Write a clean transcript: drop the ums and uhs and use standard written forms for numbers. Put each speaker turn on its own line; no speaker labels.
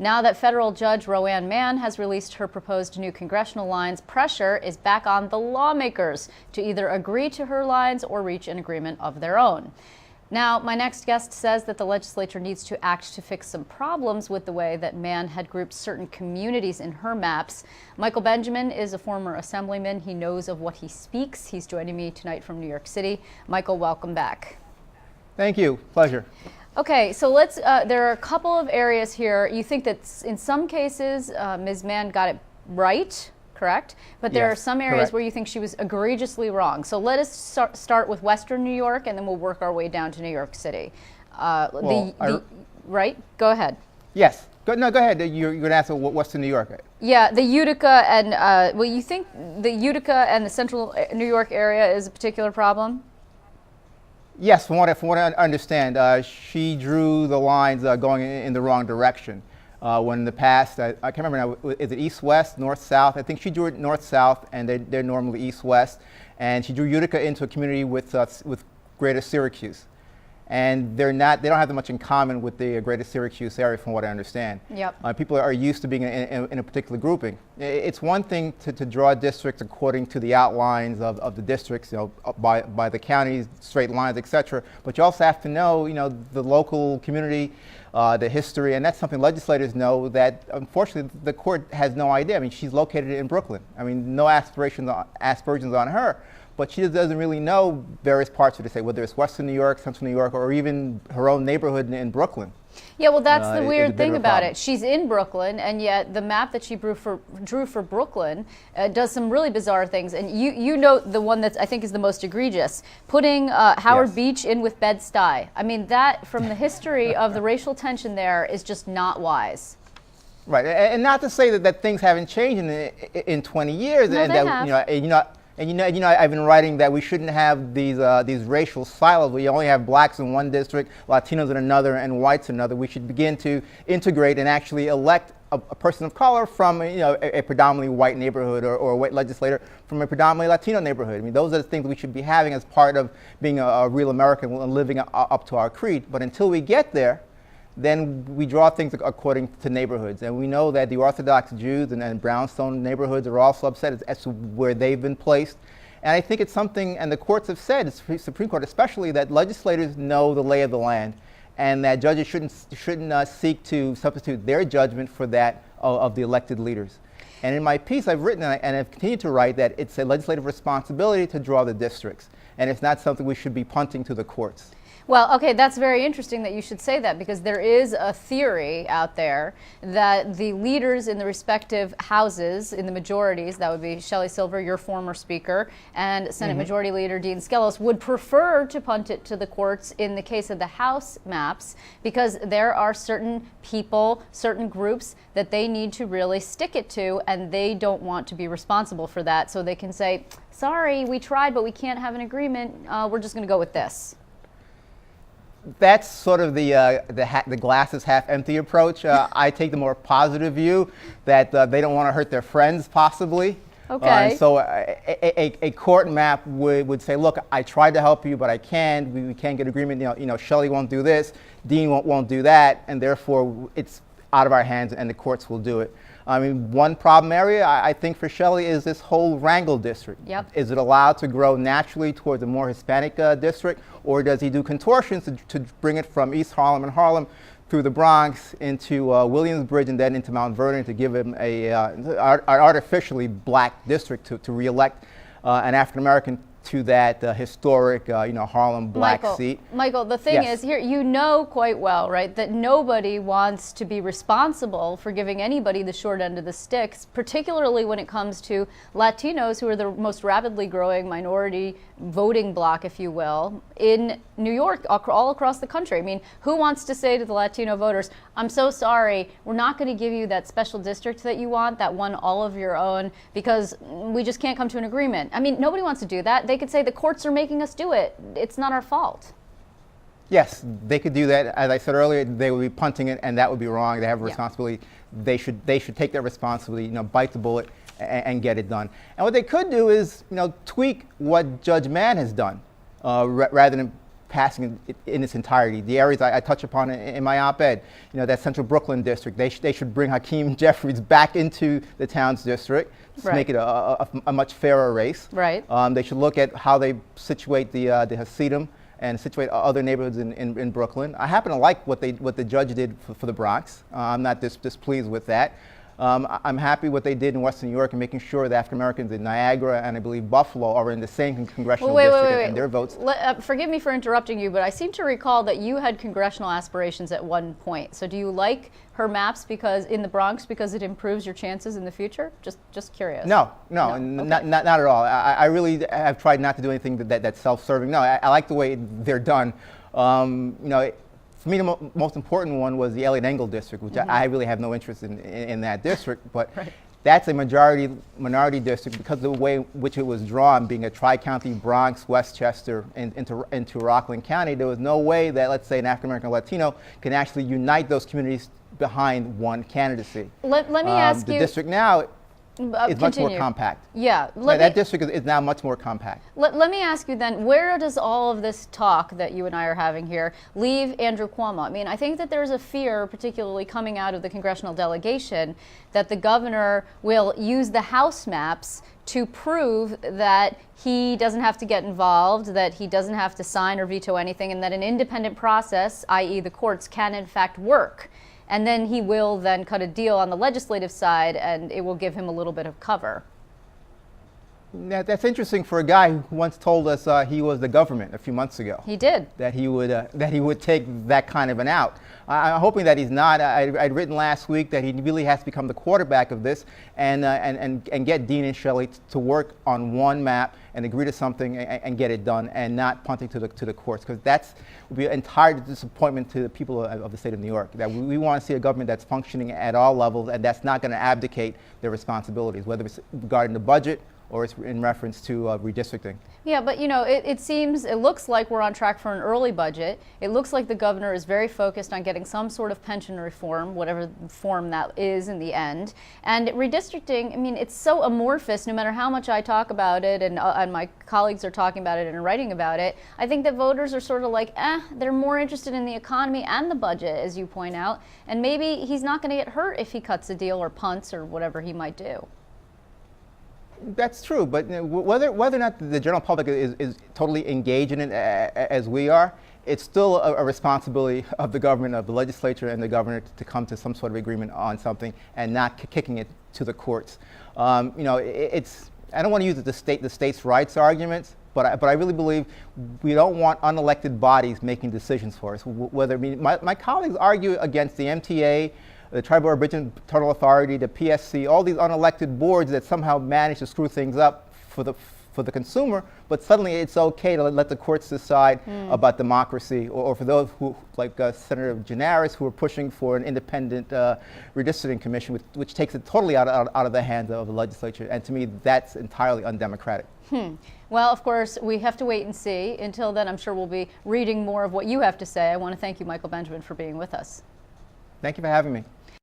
Now that federal judge Roanne Mann has released her proposed new congressional lines, pressure is back on the lawmakers to either agree to her lines or reach an agreement of their own. Now, my next guest says that the legislature needs to act to fix some problems with the way that Mann had grouped certain communities in her maps. Michael Benjamin is a former assemblyman. He knows of what he speaks. He's joining me tonight from New York City. Michael, welcome back.
Thank you. Pleasure.
Okay, so let's, there are a couple of areas here. You think that in some cases, Ms. Mann got it right, correct? But there are some areas where you think she was egregiously wrong. So let us start with Western New York, and then we'll work our way down to New York City. Right? Go ahead.
Yes. Go ahead. You're going to ask what Western New York.
Yeah, the Utica and, well, you think the Utica and the central New York area is a particular problem?
Yes, from what I understand, she drew the lines going in the wrong direction. When in the past, I can't remember now, is it east-west, north-south? I think she drew it north-south, and they're normally east-west. And she drew Utica into a community with Greater Syracuse. And they don't have that much in common with the Greater Syracuse area, from what I understand.
Yep.
People are used to being in a particular grouping. It's one thing to draw districts according to the outlines of the districts, by the counties, straight lines, etc. But you also have to know, the local community, the history, and that's something legislators know that, unfortunately, the court has no idea. I mean, she's located in Brooklyn. I mean, no aspersions on her. But she doesn't really know various parts of the state, whether it's Western New York, Central New York, or even her own neighborhood in Brooklyn.
Yeah, well, that's the weird thing about it. She's in Brooklyn, and yet the map that she drew for Brooklyn does some really bizarre things. And you know the one that I think is the most egregious, putting Howard Beach in with Bed-Stuy. I mean, that, from the history of the racial tension there, is just not wise.
Right, and not to say that things haven't changed in 20 years,
No,
and
they
that
have.
I've been writing that we shouldn't have these racial silos where you only have blacks in one district, Latinos in another, and whites in another. We should begin to integrate and actually elect a person of color from a predominantly white neighborhood, or a white legislator from a predominantly Latino neighborhood. I mean, those are the things we should be having as part of being a real American and living up to our creed. But until we get there, then we draw things according to neighborhoods. And we know that the Orthodox Jews and brownstone neighborhoods are also upset as to where they've been placed. And I think it's something, and the courts have said, the Supreme Court especially, that legislators know the lay of the land, and that judges shouldn't seek to substitute their judgment for that of the elected leaders. And in my piece, I've written, and I've continued to write, that it's a legislative responsibility to draw the districts, and it's not something we should be punting to the courts.
Well, okay, that's very interesting that you should say that, because there is a theory out there that the leaders in the respective houses, in the majorities, that would be Shelley Silver, your former speaker, and Senate Majority Leader Dean Skelos, would prefer to punt it to the courts in the case of the House maps, because there are certain people, certain groups that they need to really stick it to, and they don't want to be responsible for that. So they can say, sorry, we tried, but we can't have an agreement. We're just going to go with this.
That's sort of the glass is half empty approach. I take the more positive view that they don't want to hurt their friends, possibly.
Okay.
And so a court map would say, look, I tried to help you, but I can't. We can't get agreement. Shelley won't do this, Dean won't do that, and therefore it's out of our hands, and the courts will do it. I mean, one problem area I think for Shelley is this whole Wrangell district.
Yep.
Is it allowed to grow naturally towards a more Hispanic district, or does he do contortions to bring it from East Harlem and Harlem through the Bronx into Williamsbridge and then into Mount Vernon to give him an artificially black district to re-elect an African American to that historic, Harlem black seat.
Michael, the thing is here, you know quite well, right, that nobody wants to be responsible for giving anybody the short end of the sticks, particularly when it comes to Latinos, who are the most rapidly growing minority voting bloc, if you will, in New York, all across the country. I mean, who wants to say to the Latino voters, I'm so sorry, we're not going to give you that special district that you want, that one all of your own, because we just can't come to an agreement. I mean, nobody wants to do that. They could say the courts are making us do it. It's not our fault.
Yes, they could do that. As I said earlier, they would be punting it, and that would be wrong. They have a responsibility. They should take that responsibility, bite the bullet and get it done. And what they could do is, tweak what Judge Mann has done, rather than passing it in its entirety. The areas I touch upon in my op-ed, that Central Brooklyn district, they should bring Hakeem Jeffries back into the Towns district to make it a much fairer race.
Right.
They should look at how they situate the Hasidim and situate other neighborhoods in Brooklyn. I happen to like what the judge did for the Bronx. I'm not displeased with that. I'm happy what they did in Western New York and making sure that African Americans in Niagara and I believe Buffalo are in the same congressional district and their votes.
Forgive me for interrupting you, but I seem to recall that you had congressional aspirations at one point. So do you like her maps because in the Bronx because it improves your chances in the future? Just curious.
No,
Okay.
not at all. I really have tried not to do anything that's self-serving. No, I like the way they're done. For me, the most important one was the Elliott Engel district, which I really have no interest in that district. But that's a minority district because of the way in which it was drawn, being a tri-county Bronx, Westchester, into Rockland County. There was no way that, let's say, an African American Latino can actually unite those communities behind one candidacy.
Let me ask you.
The district now is much more compact.
Yeah.
That district is now much more compact.
Let me ask you then, where does all of this talk that you and I are having here leave Andrew Cuomo? I mean, I think that there's a fear, particularly coming out of the congressional delegation, that the governor will use the House maps to prove that he doesn't have to get involved, that he doesn't have to sign or veto anything, and that an independent process, i.e. the courts, can in fact work. And then he will then cut a deal on the legislative side, and it will give him a little bit of cover.
That's interesting for a guy who once told us he was the government a few months ago.
He did.
That he would take that kind of an out. I'm hoping that he's not. I'd written last week that he really has to become the quarterback of this and get Dean and Shelley to work on one map and agree to something and get it done and not punting to the courts, because that's would be an entire disappointment to the people of the state of New York. That we want to see a government that's functioning at all levels and that's not going to abdicate their responsibilities, whether it's regarding the budget or it's in reference to redistricting. Yeah,
but it looks like we're on track for an early budget. It looks like the governor is very focused on getting some sort of pension reform, whatever form that is in the end. And redistricting, I mean, it's so amorphous, no matter how much I talk about it and my colleagues are talking about it and writing about it. I think that voters are sort of like, they're more interested in the economy and the budget, as you point out. And maybe he's not going to get hurt if he cuts a deal or punts or whatever he might do.
That's true, but whether or not the general public is totally engaged in it as we are, it's still a responsibility of the government, of the legislature and the governor to come to some sort of agreement on something and not kicking it to the courts. I don't want to use the states' rights arguments, but I really believe we don't want unelected bodies making decisions for us. My colleagues argue against the MTA, the Tribal Aboriginal Authority, the PSC, all these unelected boards that somehow manage to screw things up for the consumer, but suddenly it's okay to let the courts decide about democracy, or for those who, like Senator Gianaris, who are pushing for an independent redistricting commission, which takes it totally out of the hands of the legislature. And to me, that's entirely undemocratic.
Well, of course, we have to wait and see. Until then, I'm sure we'll be reading more of what you have to say. I want to thank you, Michael Benjamin, for being with us.
Thank you for having me.